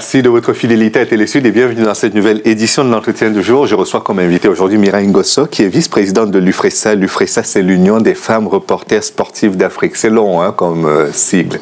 Merci de votre fidélité à Télésud et bienvenue dans cette nouvelle édition de l'entretien du jour. Je reçois comme invité aujourd'hui Mireille Ngosso, qui est vice-présidente de l'UFRESA. L'UFRESA, c'est l'Union des femmes reporters sportives d'Afrique. C'est long hein, comme sigle.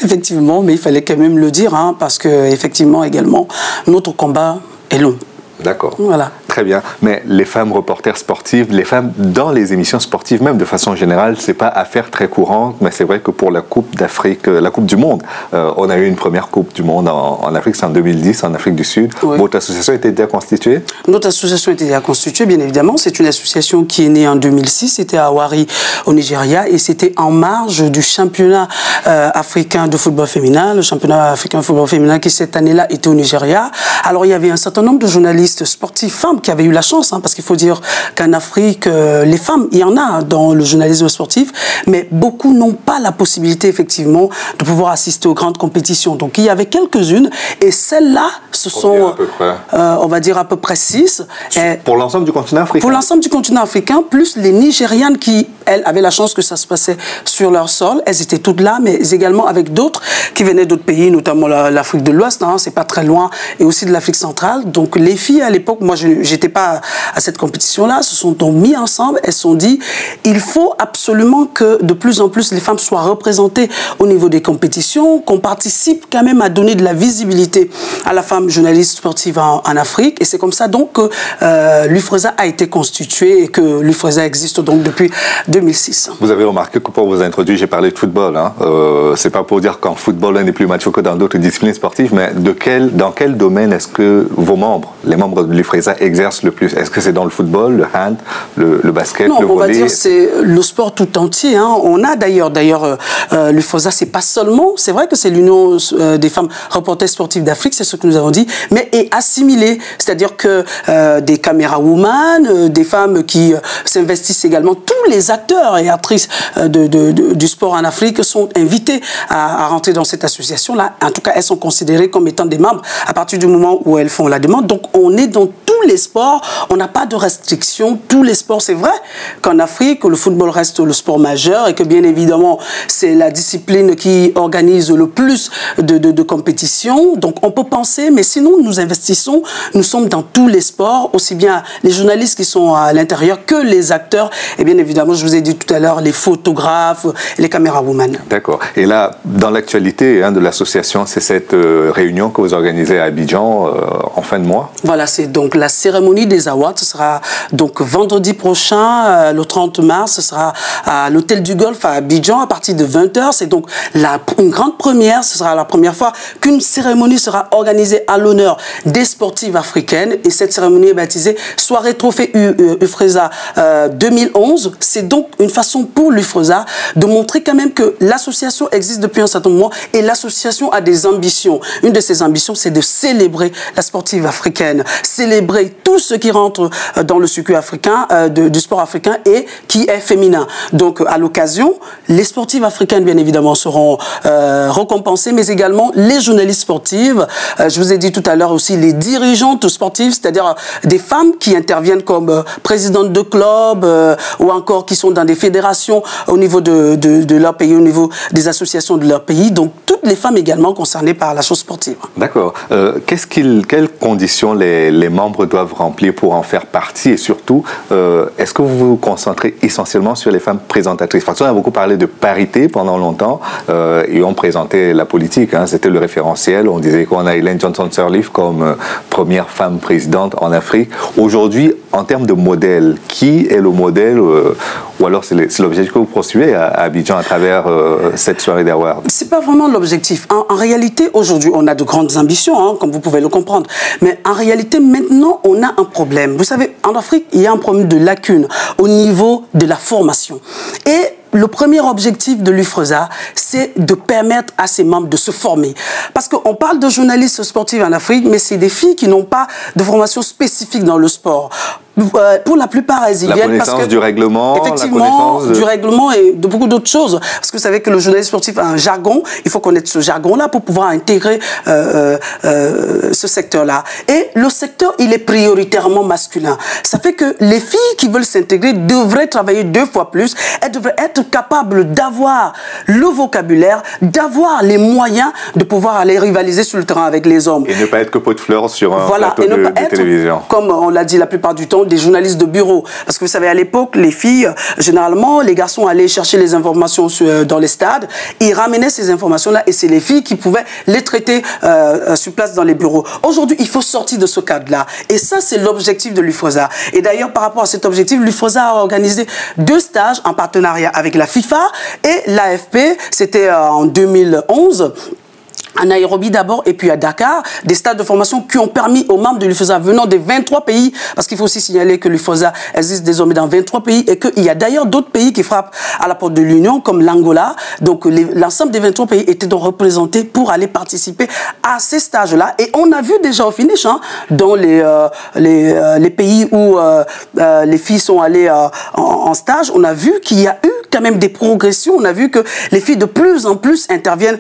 Effectivement, mais il fallait quand même le dire, hein, parce que effectivement également, notre combat est long. D'accord. Voilà. Très bien. Mais les femmes reporters sportives, les femmes dans les émissions sportives, même de façon générale, c'est pas affaire très courante, mais c'est vrai que pour la Coupe d'Afrique, la Coupe du Monde, on a eu une première Coupe du Monde en Afrique, c'est en 2010, en Afrique du Sud. Oui. Votre association était déjà constituée? Notre association était déjà constituée, bien évidemment. C'est une association qui est née en 2006, c'était à Warri, au Nigeria, et c'était en marge du championnat africain de football féminin, le championnat africain de football féminin qui cette année-là était au Nigeria. Alors il y avait un certain nombre de journalistes sportifs femmes qui avaient eu la chance, hein, parce qu'il faut dire qu'en Afrique, les femmes, il y en a dans le journalisme sportif, mais beaucoup n'ont pas la possibilité, effectivement, de pouvoir assister aux grandes compétitions. Donc, il y avait quelques-unes, et celles-là, ce sont, on va dire, à peu près 6. Pour l'ensemble du continent africain? Pour l'ensemble du continent africain, plus les Nigérianes qui, elles, avaient la chance que ça se passait sur leur sol. Elles étaient toutes là, mais également avec d'autres qui venaient d'autres pays, notamment l'Afrique de l'Ouest, hein, c'est pas très loin, et aussi de l'Afrique centrale. Donc, les filles, à l'époque, moi, j'étais pas à cette compétition-là, se sont donc mis ensemble, elles se sont dit, il faut absolument que de plus en plus les femmes soient représentées au niveau des compétitions, qu'on participe quand même à donner de la visibilité à la femme journaliste sportive en Afrique. Et c'est comme ça donc que l'UFRESA a été constituée et que l'UFRESA existe donc depuis 2006. Vous avez remarqué que pour vous introduire, j'ai parlé de football. Hein. C'est pas pour dire qu'en football, on est plus macho que dans d'autres disciplines sportives, mais dans quel domaine est-ce que vos membres, les membres de l'UFRESA, exercent le plus? Est-ce que c'est dans le football, le hand, le basket, non, le volley? On va dire c'est le sport tout entier. Hein. On a d'ailleurs l'UFRESA, c'est pas seulement, c'est vrai que c'est l'Union des femmes reporters sportives d'Afrique, c'est ce que nous avons dit, mais est assimilé, c'est-à-dire que des caméra women, des femmes qui s'investissent également, tous les acteurs et actrices du sport en Afrique sont invités à rentrer dans cette association-là. En tout cas, elles sont considérées comme étant des membres à partir du moment où elles font la demande. Donc, on est dans tous les sports, on n'a pas de restrictions, tous les sports. C'est vrai qu'en Afrique, le football reste le sport majeur et que bien évidemment, c'est la discipline qui organise le plus de compétitions. Donc on peut penser, mais sinon nous investissons, nous sommes dans tous les sports, aussi bien les journalistes qui sont à l'intérieur que les acteurs et bien évidemment, je vous ai dit tout à l'heure, les photographes, les caméra-women. D'accord. Et là, dans l'actualité hein, de l'association, c'est cette réunion que vous organisez à Abidjan en fin de mois? Voilà, c'est donc la cérémonie des awards. Ce sera donc vendredi prochain, le 30 mars, ce sera à l'Hôtel du Golfe à Abidjan à partir de 20h. C'est donc une grande première. Ce sera la première fois qu'une cérémonie sera organisée à l'honneur des sportives africaines. Et cette cérémonie est baptisée Soirée Trophée UFRESA 2011. C'est donc une façon pour l'UFRESA de montrer quand même que l'association existe depuis un certain moment et l'association a des ambitions. Une de ses ambitions, c'est de célébrer la sportive africaine, célébrer tout ce qui rentre dans le circuit africain, du sport africain et qui est féminin. Donc, à l'occasion, les sportives africaines, bien évidemment, seront récompensées, mais également les journalistes sportives. Je vous ai dit tout à l'heure aussi les dirigeantes sportives, c'est-à-dire des femmes qui interviennent comme présidentes de clubs ou encore qui sont dans des fédérations au niveau de leur pays, au niveau des associations de leur pays. Donc, toutes les femmes également concernées par la chose sportive. D'accord. Quelles conditions les membres doivent remplir pour en faire partie et surtout, est-ce que vous vous concentrez essentiellement sur les femmes présentatrices? Parce qu'on a beaucoup parlé de parité pendant longtemps et on présentait la politique, hein, c'était le référentiel, on disait qu'on a Ellen Johnson Sirleaf comme première femme présidente en Afrique. Aujourd'hui, en termes de modèle, qui est le modèle ou alors c'est l'objectif que vous poursuivez à Abidjan à travers cette soirée d'awards? C'est pas vraiment l'objectif. En réalité, aujourd'hui, on a de grandes ambitions, hein, comme vous pouvez le comprendre. Mais en réalité, maintenant, on a un problème. Vous savez, en Afrique, il y a un problème de lacune au niveau de la formation. Et le premier objectif de l'UFRESA, c'est de permettre à ses membres de se former. Parce qu'on parle de journalistes sportifs en Afrique, mais c'est des filles qui n'ont pas de formation spécifique dans le sport. Pour la plupart, elles y viennent parce que du règlement, effectivement, du règlement et de beaucoup d'autres choses. Parce que vous savez que le journaliste sportif a un jargon. Il faut connaître ce jargon-là pour pouvoir intégrer ce secteur-là. Et le secteur, il est prioritairement masculin. Ça fait que les filles qui veulent s'intégrer devraient travailler 2 fois plus. Elles devraient être capables d'avoir le vocabulaire, d'avoir les moyens de pouvoir aller rivaliser sur le terrain avec les hommes. Et ne pas être que pot de fleurs sur un plateau de télévision. Comme on l'a dit la plupart du temps, des journalistes de bureau. Parce que vous savez, à l'époque, les filles, généralement, les garçons allaient chercher les informations dans les stades, ils ramenaient ces informations-là et c'est les filles qui pouvaient les traiter sur place dans les bureaux. Aujourd'hui, il faut sortir de ce cadre-là. Et ça, c'est l'objectif de l'UFOSA. Et d'ailleurs, par rapport à cet objectif, l'UFOSA a organisé 2 stages en partenariat avec la FIFA et l'AFP. C'était en 2011. À Nairobi d'abord et puis à Dakar, des stades de formation qui ont permis aux membres de l'UFOSA venant des 23 pays, parce qu'il faut aussi signaler que l'UFOSA existe désormais dans 23 pays et qu'il y a d'ailleurs d'autres pays qui frappent à la porte de l'Union, comme l'Angola. Donc l'ensemble des 23 pays étaient donc représentés pour aller participer à ces stages-là. Et on a vu déjà au finish, dans les pays où les filles sont allées en stage, on a vu qu'il y a eu quand même des progressions. On a vu que les filles de plus en plus interviennent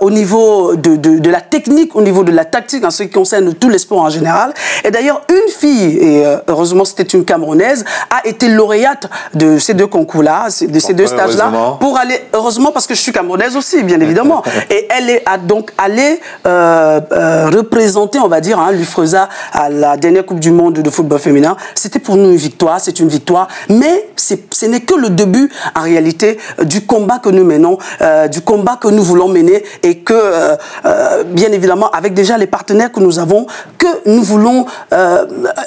au niveau de la technique, au niveau de la tactique en ce qui concerne tous les sports en général. Et d'ailleurs, une fille, et heureusement c'était une Camerounaise, a été lauréate de ces 2 concours-là, de ces 2 stages-là, pour aller, heureusement parce que je suis Camerounaise aussi, bien évidemment, et elle a donc allé représenter, on va dire, l'UFOSA à la dernière Coupe du Monde de football féminin. C'était pour nous une victoire, c'est une victoire, mais ce n'est que le début, en réalité, du combat que nous menons, du combat que nous voulons mener et que bien évidemment, avec déjà les partenaires que nous avons, que nous voulons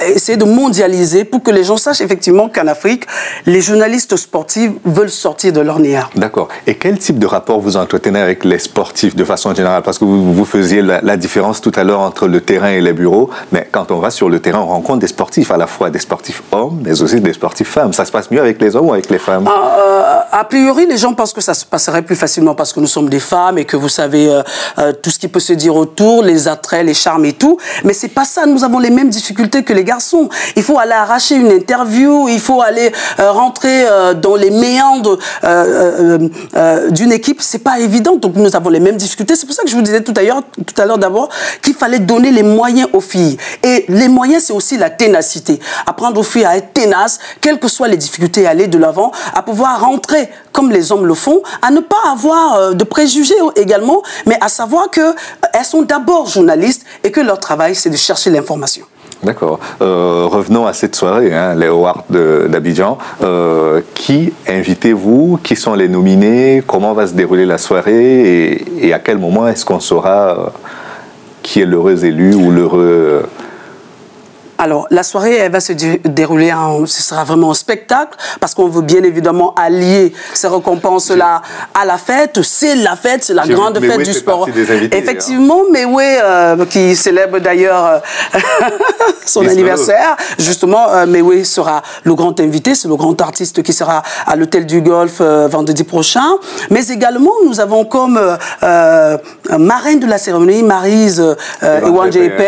essayer de mondialiser pour que les gens sachent effectivement qu'en Afrique, les journalistes sportifs veulent sortir de l'ornière. D'accord. Et quel type de rapport vous entretenez avec les sportifs de façon générale? Parce que vous faisiez la différence tout à l'heure entre le terrain et les bureaux, mais quand on va sur le terrain, on rencontre des sportifs, à la fois des sportifs hommes, mais aussi des sportifs femmes. Ça se passe mieux avec les hommes ou avec les femmes? A priori, les gens pensent que ça se passerait plus facilement parce que nous sommes des femmes et que vous savez tout ce qui peut se dire autour, les attraits, les charmes et tout. Mais c'est pas ça. Nous avons les mêmes difficultés que les garçons. Il faut aller arracher une interview, il faut aller rentrer dans les méandres d'une équipe. C'est pas évident. Donc nous avons les mêmes difficultés. C'est pour ça que je vous disais tout à l'heure d'abord qu'il fallait donner les moyens aux filles. Et les moyens, c'est aussi la ténacité. Apprendre aux filles à être ténaces, quelles que soient les difficultés, à aller de l'avant, à pouvoir rentrer comme les hommes le font, à ne pas avoir de préjugés également, mais à savoir qu'elles sont d'abord journalistes et que leur travail, c'est de chercher l'information. D'accord. Revenons à cette soirée, les Awards d'Abidjan. Qui invitez-vous? Qui sont les nominés? Comment va se dérouler la soirée? Et à quel moment est-ce qu'on saura qui est l'heureux élu ou l'heureux... Alors, la soirée, elle va se dérouler, ce sera vraiment un spectacle, parce qu'on veut bien évidemment allier ces récompenses-là à la fête. C'est la fête, c'est la grande fête du sport. Effectivement, Mewé, qui célèbre d'ailleurs son anniversaire, justement, Mewé sera le grand invité, c'est le grand artiste qui sera à l'Hôtel du Golfe vendredi prochain. Mais également, nous avons comme marraine de la cérémonie, Maryse Ewanjepe,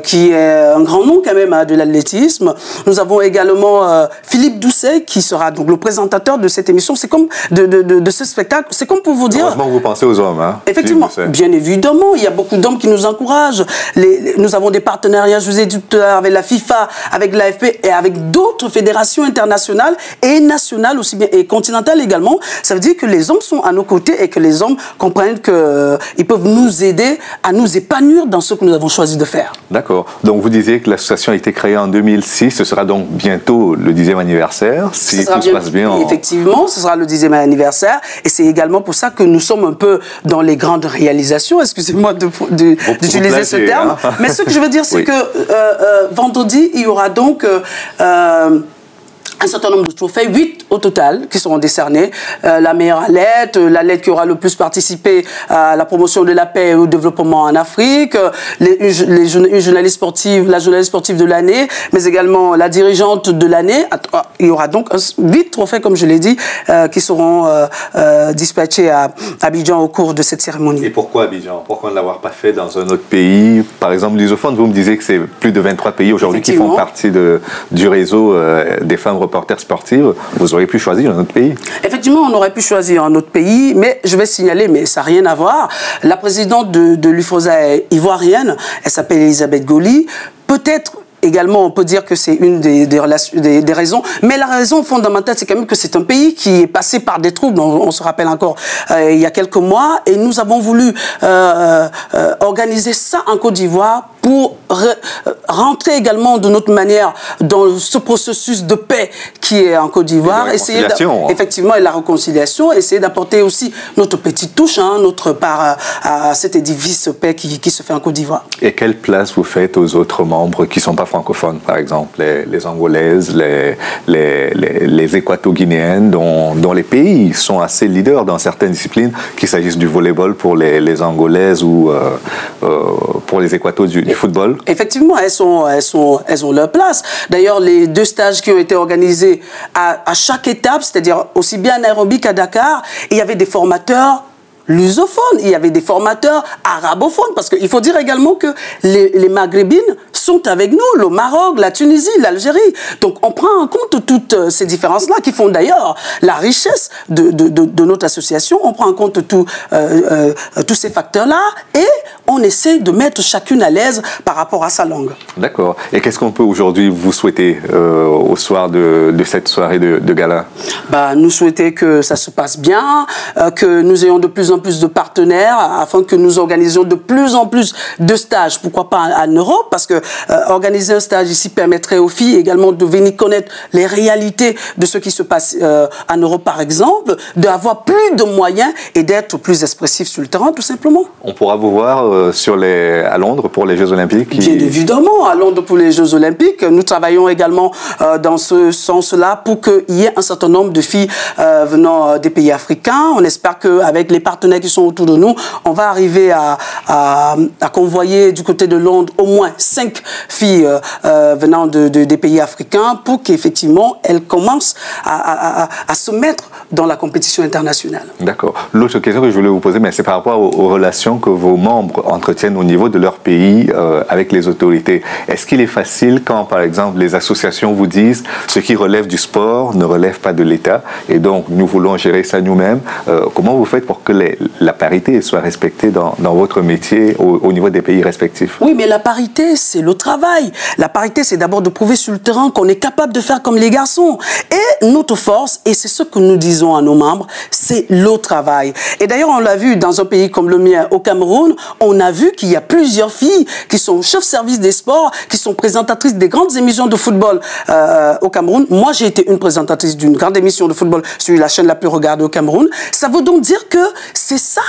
qui est un grand nom quand même de l'athlétisme. Nous avons également Philippe Doucet qui sera donc le présentateur de cette émission. C'est comme de ce spectacle. C'est comme pour vous dire... Heureusement que vous pensez aux hommes. Effectivement, bien évidemment. Il y a beaucoup d'hommes qui nous encouragent. Nous avons des partenariats, je vous ai dit tout à l'heure, avec la FIFA, avec l'AFP et avec d'autres fédérations internationales et nationales aussi bien et continentales également. Ça veut dire que les hommes sont à nos côtés et que les hommes comprennent qu'ils peuvent nous aider à nous épanouir dans ce que nous avons choisi de faire. D'accord. Donc vous disiez que l'association a été créée en 2006. Ce sera donc bientôt le 10e anniversaire, si tout se passe bien. Effectivement, ce sera le 10e anniversaire. Et c'est également pour ça que nous sommes un peu dans les grandes réalisations. Excusez-moi d'utiliser ce terme. Mais ce que je veux dire, c'est que vendredi, il y aura donc... un certain nombre de trophées, 8 au total, qui seront décernés. La meilleure l'athlète qui aura le plus participé à la promotion de la paix et au développement en Afrique, la journaliste sportive de l'année, mais également la dirigeante de l'année. Il y aura donc 8 trophées, comme je l'ai dit, qui seront dispatchés à Abidjan au cours de cette cérémonie. Et pourquoi Abidjan? Pourquoi ne l'avoir pas fait dans un autre pays? Par exemple, Lusophone, vous me disiez que c'est plus de 23 pays aujourd'hui qui font partie du réseau des femmes reporters sportives. Vous auriez pu choisir un autre pays? Effectivement, on aurait pu choisir un autre pays, mais je vais signaler, mais ça n'a rien à voir. La présidente de l'UFOSA est ivoirienne, elle s'appelle Elisabeth Goli. Peut-être également, on peut dire que c'est une des raisons. Mais la raison fondamentale, c'est quand même que c'est un pays qui est passé par des troubles. On se rappelle encore il y a quelques mois. Et nous avons voulu organiser ça en Côte d'Ivoire pour rentrer également de notre manière dans ce processus de paix qui est en Côte d'Ivoire. Effectivement, et la réconciliation. Essayer d'apporter aussi notre petite touche, notre part à cet édifice paix qui se fait en Côte d'Ivoire. Et quelle place vous faites aux autres membres qui ne sont pas francophones, par exemple, les Angolaises, les Équato-Guinéennes, dont les pays sont assez leaders dans certaines disciplines, qu'il s'agisse du volleyball pour les Angolaises ou pour les Équatos du football? Effectivement, elles ont leur place. D'ailleurs, les 2 stages qui ont été organisés à chaque étape, c'est-à-dire aussi bien à Nairobi qu'à Dakar, il y avait des formateurs lusophones, il y avait des formateurs arabophones, parce qu'il faut dire également que les maghrébines sont avec nous, le Maroc, la Tunisie, l'Algérie. Donc on prend en compte toutes ces différences-là qui font d'ailleurs la richesse de notre association. On prend en compte tous ces facteurs-là et on essaie de mettre chacune à l'aise par rapport à sa langue. D'accord. Et qu'est-ce qu'on peut aujourd'hui vous souhaiter au soir de cette soirée de gala? Nous souhaiter que ça se passe bien, que nous ayons de plus en plus de partenaires afin que nous organisions de plus en plus de stages, pourquoi pas en Europe, parce que organiser un stage ici permettrait aux filles également de venir connaître les réalités de ce qui se passe en Europe par exemple, d'avoir plus de moyens et d'être plus expressifs sur le terrain tout simplement. On pourra vous voir à Londres pour les Jeux Olympiques? Bien évidemment, à Londres pour les Jeux Olympiques. Nous travaillons également dans ce sens-là pour qu'il y ait un certain nombre de filles venant des pays africains. On espère qu'avec les partenaires qui sont autour de nous, on va arriver à convoyer du côté de Londres au moins 5 filles venant des pays africains pour qu'effectivement elles commencent à se mettre dans la compétition internationale. D'accord. L'autre question que je voulais vous poser, c'est par rapport aux relations que vos membres entretiennent au niveau de leur pays avec les autorités. Est-ce qu'il est facile quand, par exemple, les associations vous disent ce qui relève du sport ne relève pas de l'État et donc nous voulons gérer ça nous-mêmes? Comment vous faites pour que la parité soit respectée dans votre métier au niveau des pays respectifs? Oui, mais la parité, c'est le travail. La parité, c'est d'abord de prouver sur le terrain qu'on est capable de faire comme les garçons. Et notre force, et c'est ce que nous disons à nos membres, c'est le travail. Et d'ailleurs, on l'a vu dans un pays comme le mien, au Cameroun, on a vu qu'il y a plusieurs filles qui sont chefs-service des sports, qui sont présentatrices des grandes émissions de football au Cameroun. Moi, j'ai été une présentatrice d'une grande émission de football sur la chaîne la plus regardée au Cameroun. Ça veut donc dire que c'est ça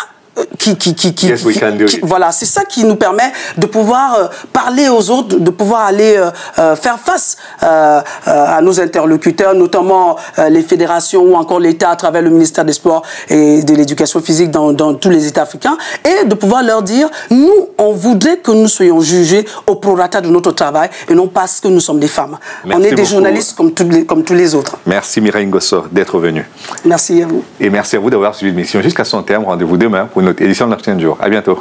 voilà, c'est ça qui nous permet de pouvoir parler aux autres, de pouvoir aller faire face à nos interlocuteurs, notamment les fédérations ou encore l'État à travers le ministère des Sports et de l'Éducation physique dans tous les États africains, et de pouvoir leur dire, nous, on voudrait que nous soyons jugés au prorata de notre travail et non parce que nous sommes des femmes. Merci on est des beaucoup. Journalistes comme tous les autres. Merci Mireille Ngosso d'être venue. Merci à vous. Et merci à vous d'avoir suivi l'émission jusqu'à son terme. Rendez-vous demain pour une autre édition de l'Entretien du jour. À bientôt.